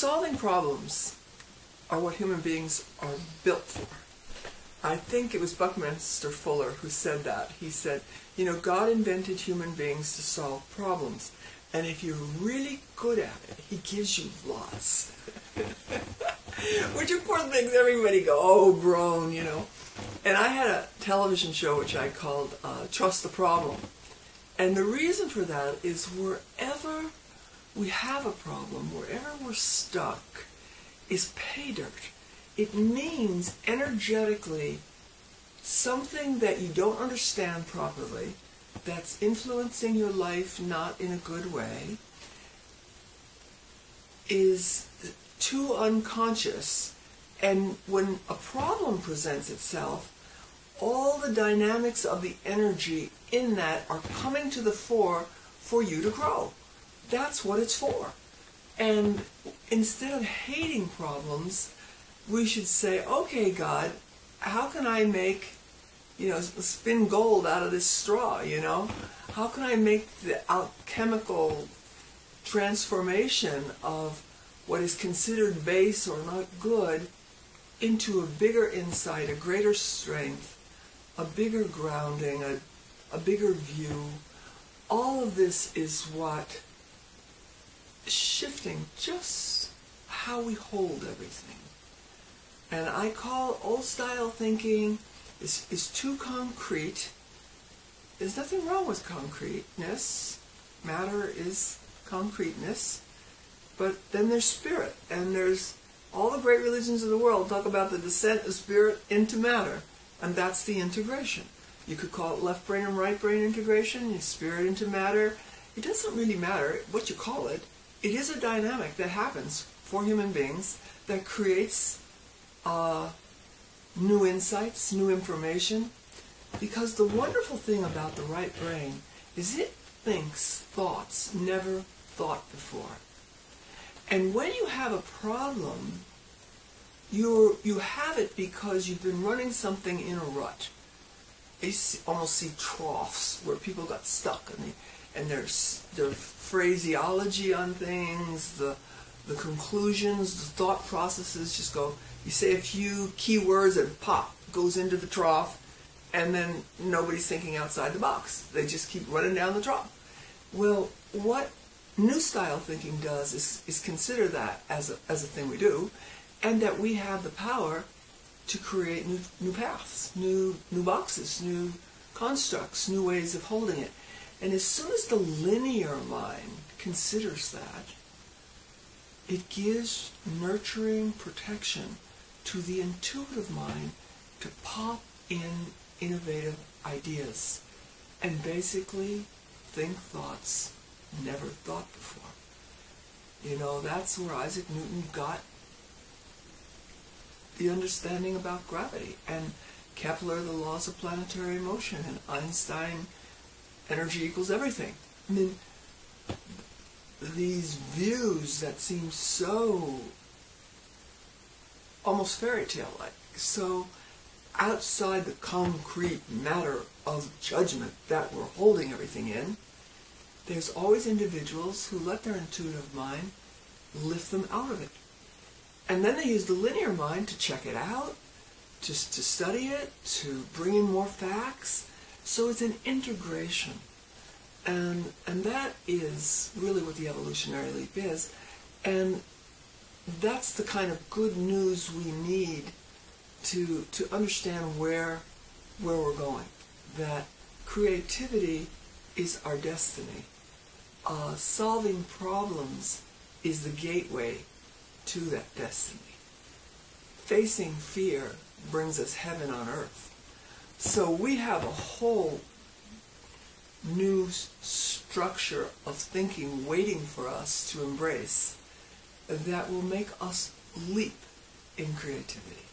solving problems are what human beings are built for. I think it was Buckminster Fuller who said that. He said, you know, God invented human beings to solve problems. And if you're really good at it, he gives you lots. Which of course makes everybody go, oh, groan, you know. And I had a television show which I called Trust the Problem. And the reason for that is wherever we have a problem, wherever we're stuck, is pay dirt. It means energetically something that you don't understand properly, that's influencing your life not in a good way, is too unconscious. And when a problem presents itself, all the dynamics of the energy in that are coming to the fore for you to grow. That's what it's for. And instead of hating problems, we should say, okay, God, how can I make, you know, spin gold out of this straw, you know? How can I make the alchemical transformation of what is considered base or not good into a bigger insight, a greater strength, a bigger grounding, a bigger view? All of this is what shifting just how we hold everything. And I call old style thinking is too concrete. There's nothing wrong with concreteness. Matter is concreteness. But then there's spirit, and there's all the great religions of the world talk about the descent of spirit into matter, and that's the integration. You could call it left brain and right brain integration, spirit into matter. It doesn't really matter what you call it. It is a dynamic that happens for human beings that creates new insights, new information. Because the wonderful thing about the right brain is it thinks thoughts never thought before. And when you have a problem, you have it because you've been running something in a rut. You almost see troughs where people got stuck, and there's phraseology on things, the conclusions, the thought processes just go. You say a few key words and pop, goes into the trough, and then nobody's thinking outside the box. They just keep running down the trough. Well, what New Style thinking does is consider that as a thing we do, and that we have the power to create new paths, new boxes, new constructs, new ways of holding it. And as soon as the linear mind considers that, it gives nurturing protection to the intuitive mind to pop in innovative ideas and basically think thoughts never thought before. You know, that's where Isaac Newton got the understanding about gravity, and Kepler, the laws of planetary motion, and Einstein, energy equals everything. I mean, these views that seem so almost fairy tale-like, so outside the concrete matter of judgment that we're holding everything in, there's always individuals who let their intuitive mind lift them out of it. And then they use the linear mind to check it out, to study it, to bring in more facts. So it's an integration. And that is really what the evolutionary leap is. And that's the kind of good news we need to understand where we're going. That creativity is our destiny. Solving problems is the gateway to that destiny. Facing fear brings us heaven on earth. So we have a whole new structure of thinking waiting for us to embrace that will make us leap in creativity.